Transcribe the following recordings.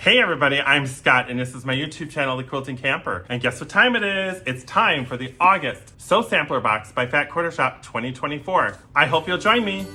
Hey everybody, I'm Scott and this is my YouTube channel, The Quilting Camper. And guess what time it is? It's time for the August Sew Sampler Box by Fat Quarter Shop 2024. I hope you'll join me.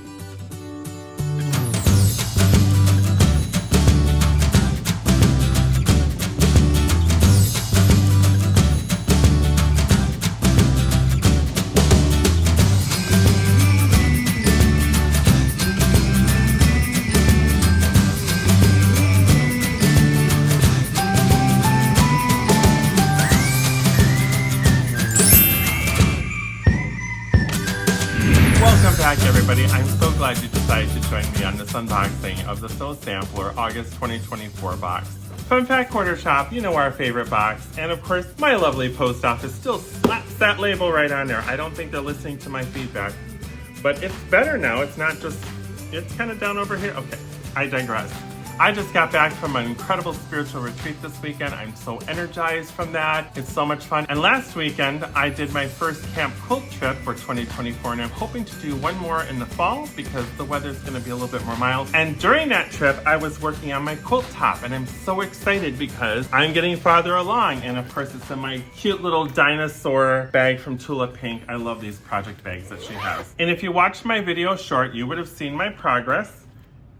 Welcome back everybody. I'm so glad you decided to join me on this unboxing of the Sew Sampler August 2024 box. From Fat Quarter Shop, you know, our favorite box, and of course my lovely post office still slaps that label right on there. I don't think they're listening to my feedback, but it's better now. It's not just, it's kind of down over here. Okay, I digress. I just got back from an incredible spiritual retreat this weekend. I'm so energized from that. It's so much fun. And last weekend, I did my first Camp Quilt trip for 2024, and I'm hoping to do one more in the fall because the weather's gonna be a little bit more mild. And during that trip, I was working on my quilt top, and I'm so excited because I'm getting farther along. And of course, it's in my cute little dinosaur bag from Tula Pink. I love these project bags that she has. And if you watched my video short, you would have seen my progress.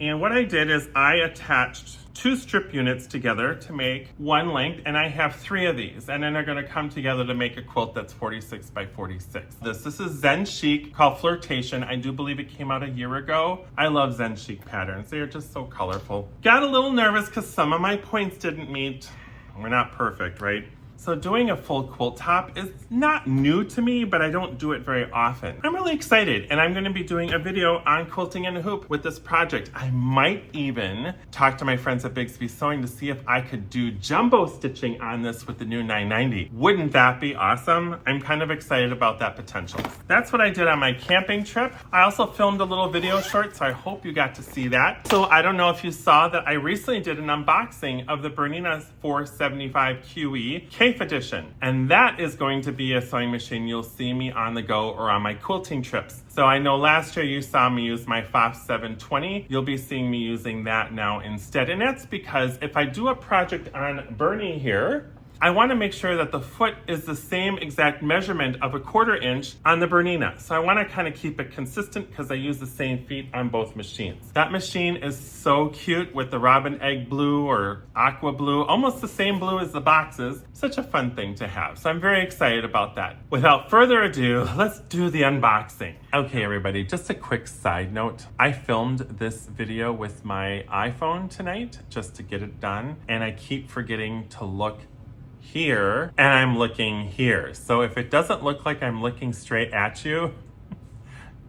And what I did is I attached 2 strip units together to make one length, and I have 3 of these, and then they're gonna come together to make a quilt that's 46 by 46. This is Zen Chic, called Flirtation. I do believe it came out a year ago. I love Zen Chic patterns. They are just so colorful. Got a little nervous because some of my points didn't meet. We're not perfect, right? So doing a full quilt top is not new to me, but I don't do it very often. I'm really excited, and I'm gonna be doing a video on quilting in a hoop with this project. I might even talk to my friends at Bigsby Sewing to see if I could do jumbo stitching on this with the new 990. Wouldn't that be awesome? I'm kind of excited about that potential. That's what I did on my camping trip. I also filmed a little video short, so I hope you got to see that. So I don't know if you saw that I recently did an unboxing of the Bernina 475 QE Kaffe Edition, and that is going to be a sewing machine you'll see me on the go or on my quilting trips. So I know last year you saw me use my Kaffe 720. You'll be seeing me using that now instead, and that's because if I do a project on Bernie here, I want to make sure that the foot is the same exact measurement of a 1/4 inch on the Bernina. So I want to kind of keep it consistent because I use the same feet on both machines. That machine is so cute with the robin egg blue or aqua blue, almost the same blue as the boxes. Such a fun thing to have. So I'm very excited about that. Without further ado, let's do the unboxing. Okay, everybody, just a quick side note. I filmed this video with my iPhone tonight just to get it done, and I keep forgetting to look here, and I'm looking here. So if it doesn't look like I'm looking straight at you,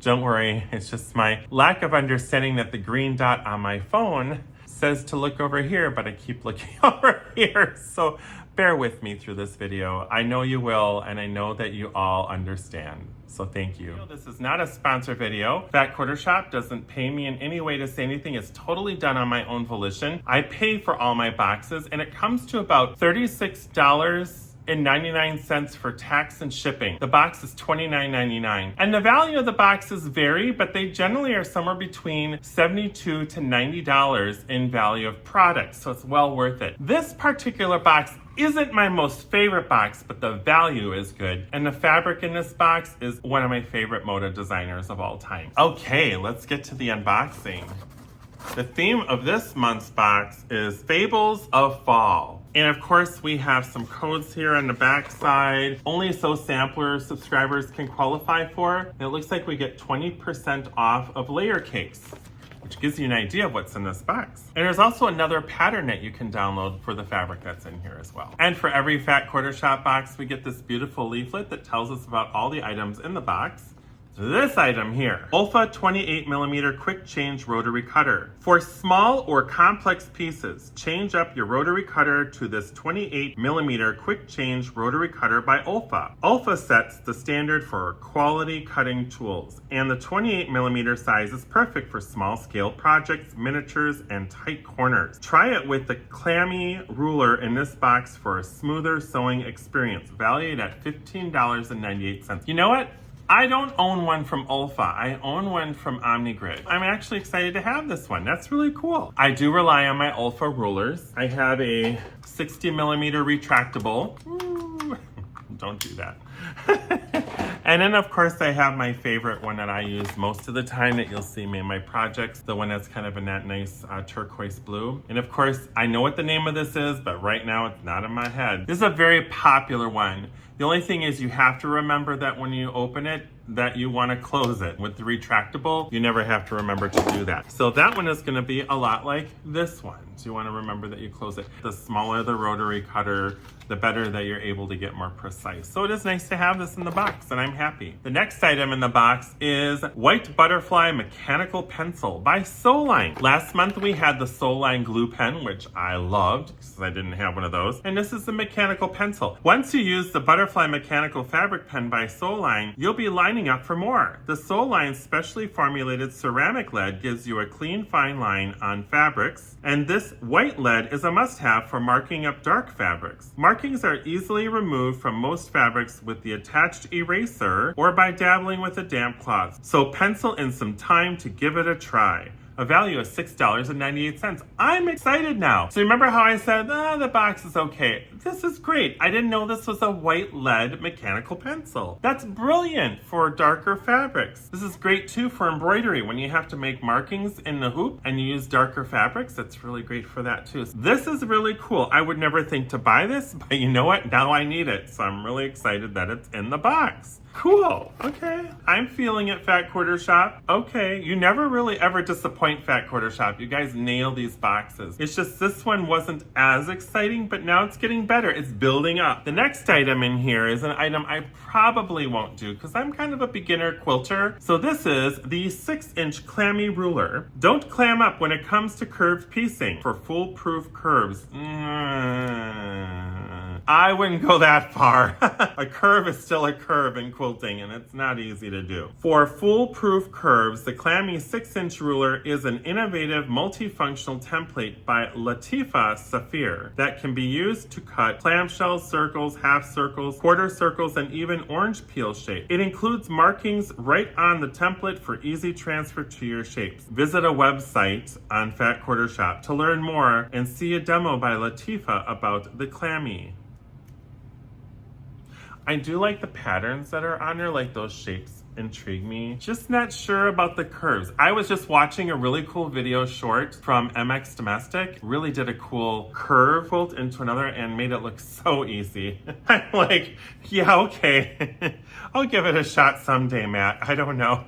don't worry. It's just my lack of understanding that the green dot on my phone says to look over here, but I keep looking over here. So bear with me through this video. I know you will, and I know that you all understand. So thank you. This is not a sponsor video. Fat Quarter Shop doesn't pay me in any way to say anything. It's totally done on my own volition. I pay for all my boxes, and it comes to about $36.99 for tax and shipping. The box is $29.99. And the value of the boxes vary, but they generally are somewhere between $72 to $90 in value of products, so it's well worth it. This particular box isn't my most favorite box, but the value is good. And the fabric in this box is one of my favorite Moda designers of all time. Okay, let's get to the unboxing. The theme of this month's box is Fables of Fall. And of course, we have some codes here on the back side. Only Sew Sampler subscribers can qualify for. And it looks like we get 20% off of layer cakes, which gives you an idea of what's in this box. And there's also another pattern that you can download for the fabric that's in here as well. And for every Fat Quarter Shop box, we get this beautiful leaflet that tells us about all the items in the box. This item here, Olfa 28mm Quick Change Rotary Cutter. For small or complex pieces, change up your rotary cutter to this 28mm Quick Change Rotary Cutter by Olfa. Olfa sets the standard for quality cutting tools, and the 28mm size is perfect for small scale projects, miniatures, and tight corners. Try it with the clammy ruler in this box for a smoother sewing experience, valued at $15.98. You know what? I don't own one from Olfa. I own one from OmniGrid. I'm actually excited to have this one. That's really cool. I do rely on my Olfa rulers. I have a 60 millimeter retractable. Don't do that. And then of course I have my favorite one that I use most of the time that you'll see me in my projects, the one that's kind of in that nice turquoise blue. And of course I know what the name of this is, but right now it's not in my head. This is a very popular one. The only thing is you have to remember that when you open it, that you want to close it. With the retractable, you never have to remember to do that. So that one is going to be a lot like this one. So you want to remember that you close it. The smaller the rotary cutter, the better that you're able to get more precise. So it is nice to have this in the box, and I'm happy. The next item in the box is White Butterfly Mechanical Pencil by Soline. Last month we had the Soline glue pen, which I loved because I didn't have one of those. And this is the mechanical pencil. Once you use the Butterfly Mechanical Fabric Pen by Soline, you'll be lining up for more. The Soline specially formulated ceramic lead gives you a clean, fine line on fabrics, and this white lead is a must-have for marking up dark fabrics. Markings are easily removed from most fabrics with the attached eraser or by dabbling with a damp cloth. So pencil in some time to give it a try. A value of $6.98. I'm excited now. So remember how I said, the box is okay. This is great. I didn't know this was a white lead mechanical pencil. That's brilliant for darker fabrics. This is great too for embroidery. When you have to make markings in the hoop and you use darker fabrics, that's really great for that too. This is really cool. I would never think to buy this, but you know what? Now I need it. So I'm really excited that it's in the box. Cool. Okay. I'm feeling it, Fat Quarter Shop. Okay. You never really ever disappoint, Fat Quarter Shop. You guys nail these boxes. It's just this one wasn't as exciting, but now it's getting better. It's building up. The next item in here is an item I probably won't do because I'm kind of a beginner quilter. So this is the 6-inch clammy ruler. Don't clam up when it comes to curved piecing for foolproof curves. I wouldn't go that far. A curve is still a curve in quilting, and it's not easy to do. For foolproof curves, the clammy 6-inch ruler is an innovative multifunctional template by Latifa Safir that can be used to cut clamshells, circles, half circles, quarter circles, and even orange peel shape. It includes markings right on the template for easy transfer to your shapes. Visit a website on Fat Quarter Shop to learn more and see a demo by Latifa about the clammy. I do like the patterns that are on there, like those shapes intrigue me. Just not sure about the curves. I was just watching a really cool video short from MX Domestic. Really did a cool curve quilt into another and made it look so easy. I'm like, yeah, okay. I'll give it a shot someday, Matt. I don't know.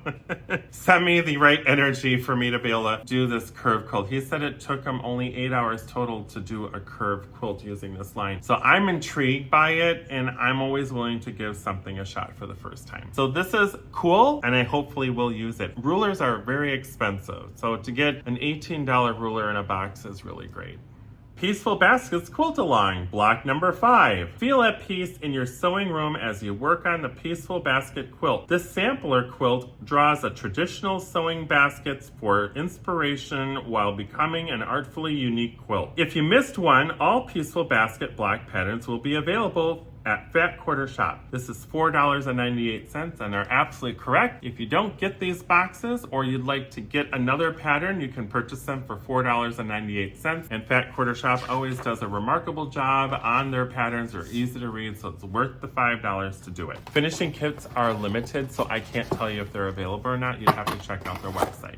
Send me the right energy for me to be able to do this curve quilt. He said it took him only 8 hours total to do a curve quilt using this line. So I'm intrigued by it, and I'm always willing to give something a shot for the first time. So this is cool, and I hopefully will use it. Rulers are very expensive, so to get an $18 ruler in a box is really great. Peaceful Baskets Quilt Along, block number 5. Feel at peace in your sewing room as you work on the Peaceful Basket quilt. This sampler quilt draws a traditional sewing baskets for inspiration while becoming an artfully unique quilt. If you missed one, all Peaceful Basket block patterns will be available at Fat Quarter Shop. This is $4.98, and they're absolutely correct. If you don't get these boxes or you'd like to get another pattern, you can purchase them for $4.98. And Fat Quarter Shop always does a remarkable job on their patterns. They're easy to read, so it's worth the $5 to do it. Finishing kits are limited, so I can't tell you if they're available or not. You'd have to check out their website.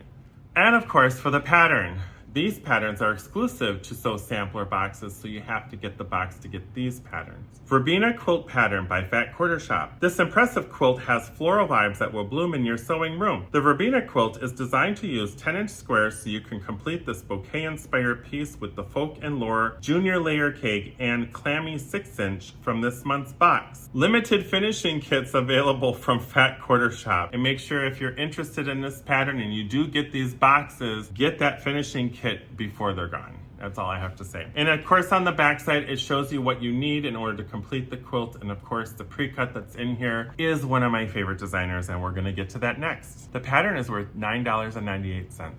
And of course, for the pattern. These patterns are exclusive to Sew Sampler boxes, so you have to get the box to get these patterns. Verbena Quilt Pattern by Fat Quarter Shop. This impressive quilt has floral vibes that will bloom in your sewing room. The Verbena quilt is designed to use 10-inch squares so you can complete this bouquet-inspired piece with the Folk and Lore Junior Layer Cake and Clammy 6-inch from this month's box. Limited finishing kits available from Fat Quarter Shop. And make sure if you're interested in this pattern and you do get these boxes, get that finishing kit before they're gone. That's all I have to say. And of course on the back side, it shows you what you need in order to complete the quilt. And of course the pre-cut that's in here is one of my favorite designers, and we're gonna get to that next. The pattern is worth $9.98.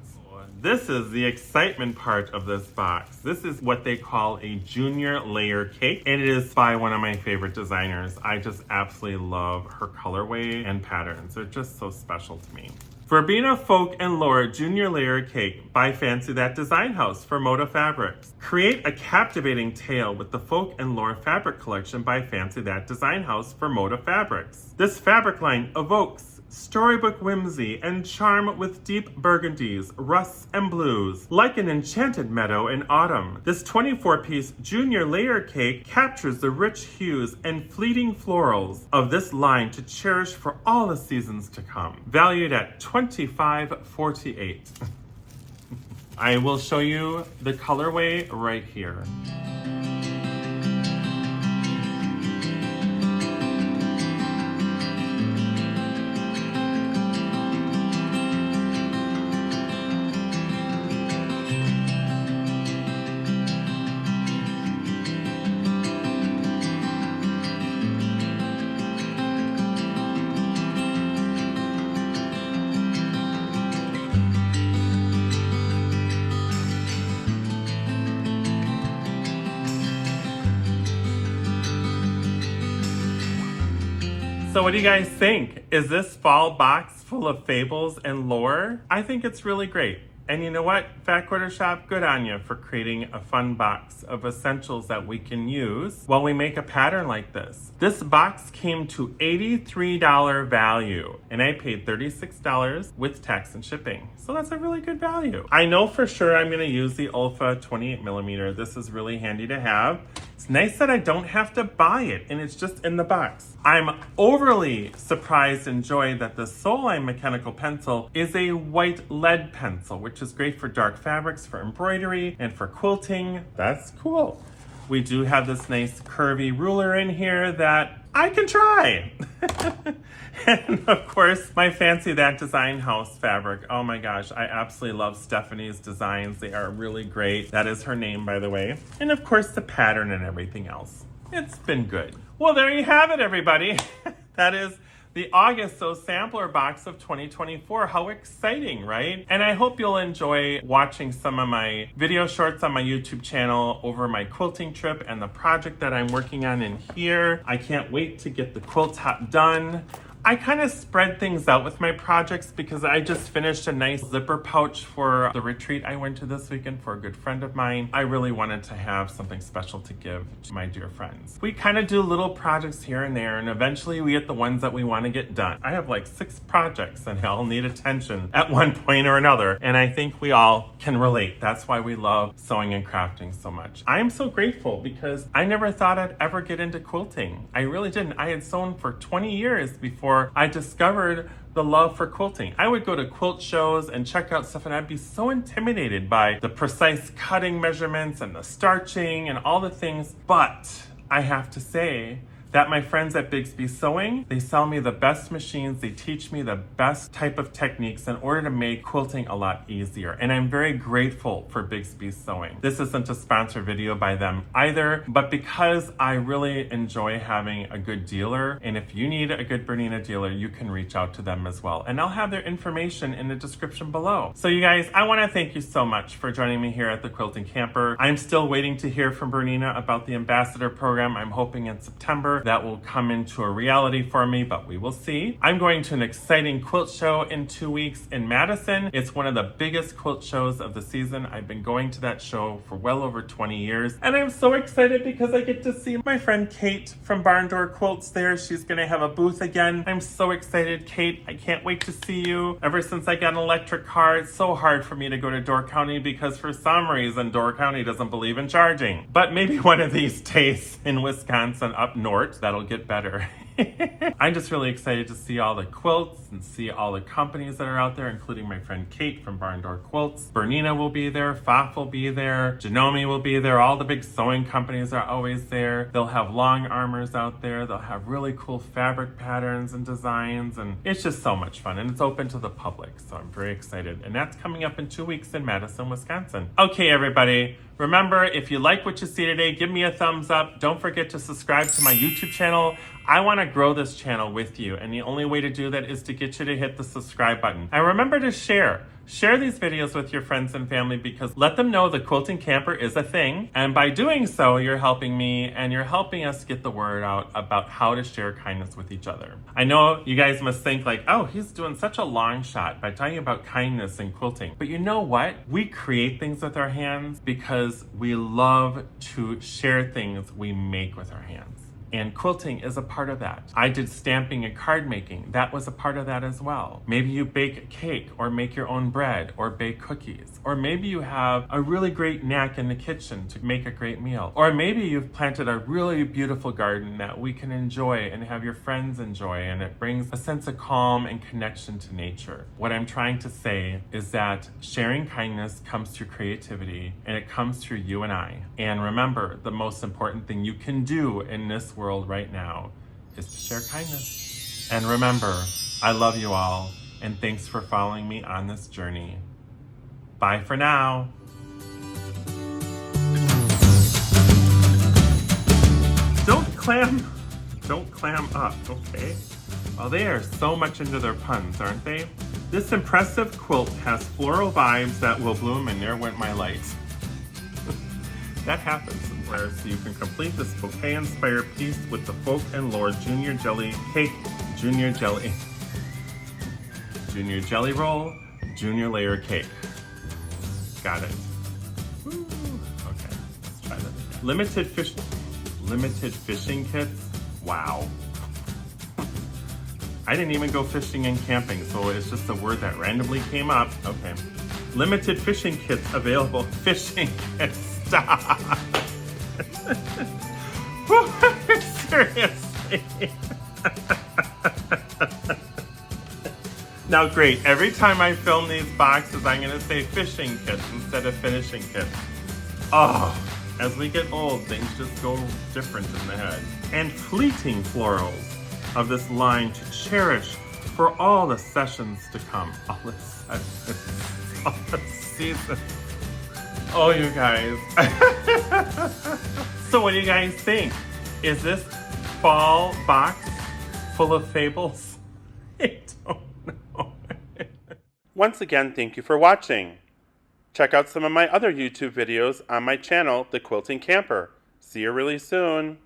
This is the excitement part of this box. This is what they call a junior layer cake, and it is by one of my favorite designers. I just absolutely love her colorway and patterns. They're just so special to me. Bernina Folk and Lore Junior Layer Cake by Fancy That Design House for Moda Fabrics. Create a captivating tale with the Folk and Lore fabric collection by Fancy That Design House for Moda Fabrics. This fabric line evokes storybook whimsy and charm with deep burgundies, rusts, and blues, like an enchanted meadow in autumn. This 24-piece junior layer cake captures the rich hues and fleeting florals of this line to cherish for all the seasons to come. Valued at $25.48. I will show you the colorway right here. So what do you guys think? Is this fall box full of fables and lore? I think it's really great. And you know what? Fat Quarter Shop, good on you for creating a fun box of essentials that we can use while we make a pattern like this. This box came to $83 value, and I paid $36 with tax and shipping. So that's a really good value. I know for sure I'm gonna use the Olfa 28mm. This is really handy to have. It's nice that I don't have to buy it, and it's just in the box. I'm overly surprised and joyed that the Soline mechanical pencil is a white lead pencil, which is great for dark fabrics, for embroidery, and for quilting. That's cool. We do have this nice curvy ruler in here that I can try. And of course, my Fancy That Design House fabric. Oh my gosh, I absolutely love Stephanie's designs. They are really great. That is her name, by the way. And of course, the pattern and everything else. It's been good. Well, there you have it, everybody. That is the August So Sampler box of 2024. How exciting, right? And I hope you'll enjoy watching some of my video shorts on my YouTube channel over my quilting trip and the project that I'm working on in here. I can't wait to get the quilt top done. I kind of spread things out with my projects because I just finished a nice zipper pouch for the retreat I went to this weekend for a good friend of mine. I really wanted to have something special to give to my dear friends. We kind of do little projects here and there, and eventually we get the ones that we want to get done. I have like 6 projects and they all need attention at one point or another, and I think we all can relate. That's why we love sewing and crafting so much. I am so grateful because I never thought I'd ever get into quilting. I really didn't. I had sewn for 20 years before I discovered the love for quilting. I would go to quilt shows and check out stuff, and I'd be so intimidated by the precise cutting measurements and the starching and all the things. But I have to say that my friends at Bigsby Sewing, they sell me the best machines. They teach me the best type of techniques in order to make quilting a lot easier. And I'm very grateful for Bigsby Sewing. This isn't a sponsored video by them either, but because I really enjoy having a good dealer, and if you need a good Bernina dealer, you can reach out to them as well. And I'll have their information in the description below. So you guys, I want to thank you so much for joining me here at the Quilting Camper. I'm still waiting to hear from Bernina about the ambassador program. I'm hoping in September that will come into a reality for me, but we will see. I'm going to an exciting quilt show in 2 weeks in Madison. It's one of the biggest quilt shows of the season. I've been going to that show for well over 20 years, and I'm so excited because I get to see my friend Kate from Barn Door Quilts there. She's gonna have a booth again. I'm so excited, Kate. I can't wait to see you. Ever since I got an electric car, it's so hard for me to go to Door County because for some reason Door County doesn't believe in charging. But maybe one of these days in Wisconsin up north, that'll get better. I'm just really excited to see all the quilts and see all the companies that are out there, including my friend Kate from Barn Door Quilts. Bernina will be there, Pfaff will be there, Janome will be there. All the big sewing companies are always there. They'll have long armors out there. They'll have really cool fabric patterns and designs, and it's just so much fun, and it's open to the public, so I'm very excited. And that's coming up in 2 weeks in Madison, Wisconsin. Okay, everybody. Remember, if you like what you see today, give me a thumbs up. Don't forget to subscribe to my YouTube channel. I want to to grow this channel with you, and the only way to do that is to get you to hit the subscribe button. And remember to share. Share these videos with your friends and family, because let them know the Quilting Camper is a thing. And by doing so, you're helping me and you're helping us get the word out about how to share kindness with each other. I know you guys must think like, oh, he's doing such a long shot by talking about kindness and quilting. But you know what? We create things with our hands because we love to share things we make with our hands. And quilting is a part of that. I did stamping and card making. That was a part of that as well. Maybe you bake a cake or make your own bread or bake cookies. Or maybe you have a really great knack in the kitchen to make a great meal. Or maybe you've planted a really beautiful garden that we can enjoy and have your friends enjoy, and it brings a sense of calm and connection to nature. What I'm trying to say is that sharing kindness comes through creativity, and it comes through you and I. And remember, the most important thing you can do in this world right now is to share kindness. And remember, I love you all, and thanks for following me on this journey. Bye for now. Don't clam up, okay? Well, they are so much into their puns, aren't they? This impressive quilt has floral vibes that will bloom, and there went my light. That happens somewhere, so you can complete this bouquet-inspired piece with the Folk and Lore Junior Jelly Cake, Junior Jelly Roll, Junior Layer Cake. Got it. Woo. Okay, let's try that again. Limited fishing kits? Wow. I didn't even go fishing and camping, so it's just a word that randomly came up. Okay. Limited fishing kits available. Fishing kits. Stop. Seriously. Now great, every time I film these boxes, I'm gonna say fishing kits instead of finishing kits. Oh, as we get old, things just go different in the head. And fleeting florals of this line to cherish for all the sessions to come. All the sessions, all the seasons. Oh, you guys. So what do you guys think? Is this fall box full of fables? I don't know. Once again, thank you for watching. Check out some of my other YouTube videos on my channel, The Quilting Camper. See you really soon.